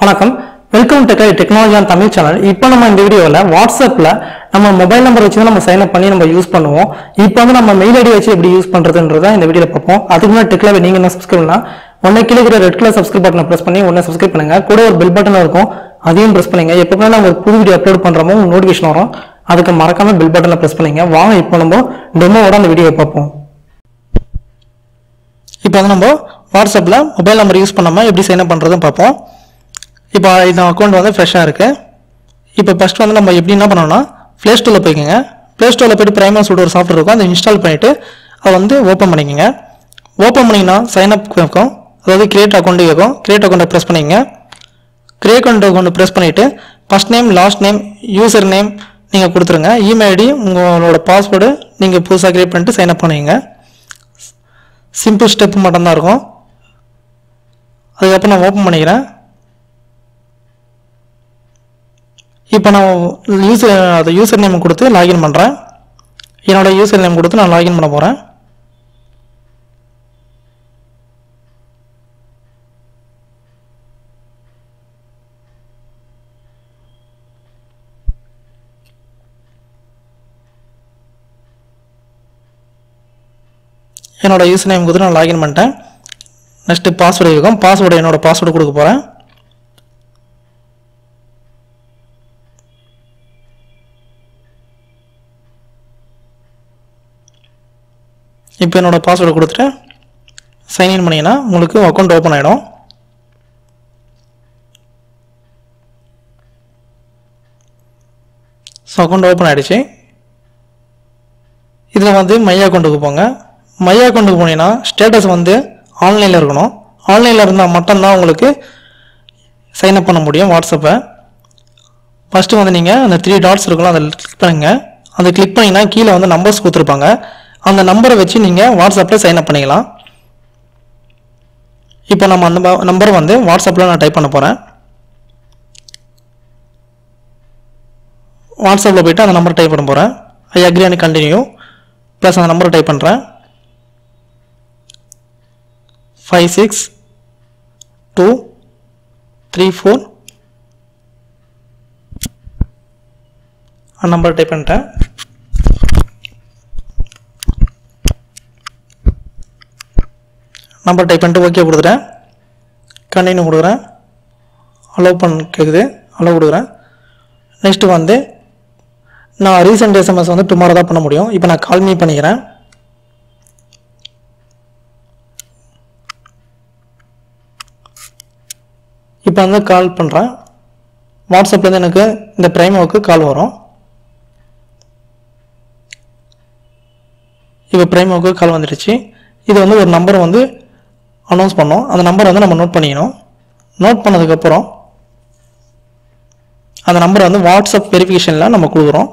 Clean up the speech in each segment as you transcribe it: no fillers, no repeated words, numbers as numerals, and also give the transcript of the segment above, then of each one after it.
வணக்கம். Welcome to technology on Tamil channel. இப்போ நம்ம இந்த வீடியோவில் வாட்ஸ்அப்பில் நம்ம மொபைல் நம்பர் வச்சு தான் நம்ம சைன் அப் பண்ணி நம்ம யூஸ் பண்ணுவோம். இப்போ வந்து நம்ம மெயில் ஐடி வச்சு எப்படி யூஸ் பண்ணுறதுன்றத இந்த வீடியோவில் பார்ப்போம். அதுக்கு முன்னாடி டெக்ல நீங்கள் என்ன சப்ஸ்கிரைப் பண்ணலாம், ஒன்றை கீழே இருக்கிற ரெட் கலர் சப்ஸ்கிரைப் பட்டனை ப்ரெஸ் பண்ணி ஒன்றை சப்ஸ்கிரைப் பண்ணுங்க. கூட ஒரு பெல் பட்டன் இருக்கும், அதையும் ப்ரெஸ் பண்ணுங்க. எப்போ நம்ம ஒரு புது வீடியோ அப்லோட் பண்ணுறோமோ நோட்டிஃபிகேஷன் வரும். அதுக்கு மறக்காம பெல் பட்டனை ப்ரெஸ் பண்ணுங்க. வாங்க இப்போ நம்ம டெமோவோட அந்த வீடியோ பார்ப்போம். இப்போ வந்து நம்ம வாட்ஸ்அப்பில் மொபைல் நம்பர் யூஸ் பண்ணாமல் எப்படி சைன் அப் பண்ணுறதுன்னு பார்ப்போம். இப்போ இந்த அக்கௌண்ட் வந்து ஃப்ரெஷ்ஷாக இருக்குது. இப்போ ஃபஸ்ட் வந்து நம்ம எப்படி என்ன பண்ணோம்னா ப்ளே ஸ்டோரில் போய்க்கோங்க. ப்ளே ஸ்டோரில் போய்ட்டு பிரைமர் சொல்லிட்டு ஒரு சாஃப்ட்வேர் இருக்கும், அதை இன்ஸ்டால் பண்ணிவிட்டு அதை வந்து ஓப்பன் பண்ணிக்கோங்க. ஓப்பன் பண்ணிங்கன்னா சைன் அப் கேட்கும், அதாவது கிரியேட் அக்கௌண்ட்டு கேட்கும். கிரியேட் அக்கௌண்ட்டை ப்ரெஸ் பண்ணிக்கங்க. கிரியேட் அக்கௌண்ட்டை ப்ரெஸ் பண்ணிவிட்டு first name, last name, user name நீங்கள் கொடுத்துருங்க. இமெயில் ஐடி, உங்களோட பாஸ்வேர்டு நீங்கள் புதுசாக கிரியேட் பண்ணிட்டு சைன் அப் பண்ணிக்கங்க. சிம்பிள் ஸ்டெப் மட்டும்தான் இருக்கும். அதுக்கப்புறம் நான் ஓப்பன் பண்ணிக்கிறேன். இப்போ நான் யூசர் நேம் கொடுத்து லாகின் பண்ணுறேன். என்னோட யூசர் நேம் கொடுத்து நான் லாகின் பண்ண போகிறேன். என்னோட யூசர் நேம் கொடுத்து நான் லாகின் பண்ணிட்டேன். நெக்ஸ்ட்டு பாஸ்வேர்டு இருக்கும். பாஸ்வேர்டு என்னோட பாஸ்வேர்டு கொடுக்க போகிறேன். இப்போ என்னோட பாஸ்வேர்டு கொடுத்துட்டு சைன்இன் பண்ணிங்கன்னா உங்களுக்கு அக்கௌண்ட் ஓப்பன் ஆகிடும். ஸோ அக்கௌண்ட் ஓப்பன் ஆகிடுச்சு. இதில் வந்து மை அக்கௌண்ட்டுக்கு போங்க. மை அக்கௌண்ட்டுக்கு போனீங்கன்னா ஸ்டேட்டஸ் வந்து ஆன்லைனில் இருக்கணும். ஆன்லைனில் இருந்தால் மட்டும்தான் உங்களுக்கு சைன் அப் பண்ண முடியும் வாட்ஸ்அப்பை. ஃபஸ்ட்டு வந்து நீங்கள் அந்த 3 டாட்ஸ் இருக்கலாம், அதில் கிளிக் பண்ணுங்கள். அதை கிளிக் பண்ணிங்கன்னா கீழே வந்து நம்பர்ஸ் கொடுத்துருப்பாங்க. அந்த நம்பரை வச்சு நீங்கள் வாட்ஸ்அப்பில் சைன் அப் பண்ணிக்கலாம். இப்போ நம்ம அந்த நம்பர் வந்து வாட்ஸ்அப்பில் நான் டைப் பண்ண போகிறேன். வாட்ஸ்அப்பில் போய்ட்டு அந்த நம்பர் டைப் பண்ண போகிறேன். I agree and continue plus அந்த நம்பரை டைப் பண்ணுறேன். 5623 அந்த நம்பர் டைப் பண்ணிட்டேன். நம்பர் டைப் பண்ணிட்டு ஓகே கொடுத்துட்டேன். கண்டினியூ கொடுக்குறேன். அலோவ் கேட்குது, அலோவ் கொடுக்குறேன். நெக்ஸ்ட்டு வந்து நான் ரீசெண்ட் எஸ்எம்எஸ் வந்து டுமாரோ தான் பண்ண முடியும். இப்போ நான் கால் மீ பண்ணிக்கிறேன். இப்போ வந்து கால் பண்ணுறேன். வாட்ஸ்அப்லேருந்து எனக்கு இந்த பிரைமோவுக்கு கால் வரும். இப்போ பிரைமோவுக்கு கால் வந்துடுச்சு. இது வந்து ஒரு நம்பர் வந்து அனௌன்ஸ் பண்ணோம். அந்த நம்பரை வந்து நம்ம நோட் பண்ணிக்கணும். நோட் பண்ணதுக்கப்புறம் அந்த நம்பரை வந்து வாட்ஸ்அப் வெரிஃபிகேஷனில் நம்ம கொடுக்குறோம்.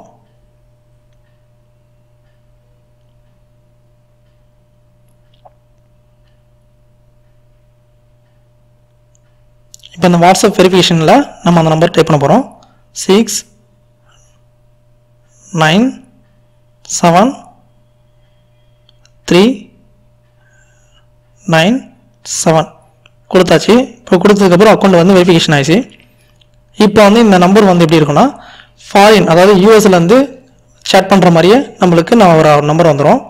இப்போ அந்த வாட்ஸ்அப் வெரிஃபிகேஷனில் நம்ம அந்த நம்பர் டைப் பண்ண போகிறோம். 697397 கொடுத்தாச்சு. இப்போ கொடுத்ததுக்கப்புறம் அக்கௌண்ட் வந்து வெரிஃபிகேஷன் ஆயிடுச்சு. இப்போ வந்து இந்த நம்பர் வந்து எப்படி இருக்குன்னா ஃபாரின், அதாவது யூஎஸ்லேருந்து சேட் பண்ணுற மாதிரியே நம்மளுக்கு ஒரு நம்பர் வந்துடும்.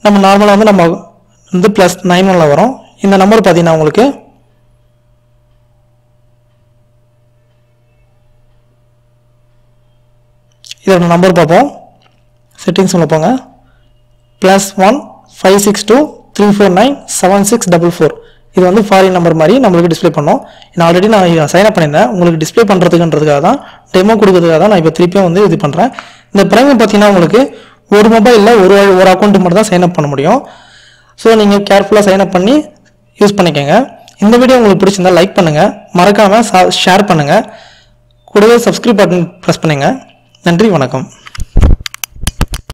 நம்ம நார்மலாக வந்து நம்ம வந்து +91 வரும். இந்த நம்பர் பார்த்தீங்கன்னா உங்களுக்கு இதோட நம்பர் பார்ப்போம். செட்டிங்ஸ் உள்ள போங்க. +1 562349764. இது வந்து ஃபாரின் நம்பர் மாதிரி நம்மளுக்கு டிஸ்பிளே பண்ணோம். நான் ஆல்ரெடி சைன் அப் பண்ணியிருந்தேன். உங்களுக்கு டிஸ்பிளே பண்ணுறதுக்குன்றதுக்காக தான், டெமோ கொடுக்கறதுக்காக தான் நான் இப்போ திருப்பியும் வந்து இது பண்ணுறேன். இந்த பிரைம் பார்த்தீங்கன்னா உங்களுக்கு ஒரு மொபைலில் ஒரு அக்கௌண்ட்டு மட்டும் தான் சைன் அப் பண்ண முடியும். ஸோ நீங்கள் கேர்ஃபுல்லாக சைன் அப் பண்ணி யூஸ் பண்ணிக்கோங்க. இந்த வீடியோ உங்களுக்கு பிடிச்சிருந்தா லைக் பண்ணுங்கள், மறக்காமல் ஷேர் பண்ணுங்கள், கூடவே சப்ஸ்கிரைப் பட்டன் ப்ரெஸ் பண்ணுங்கள். நன்றி, வணக்கம்.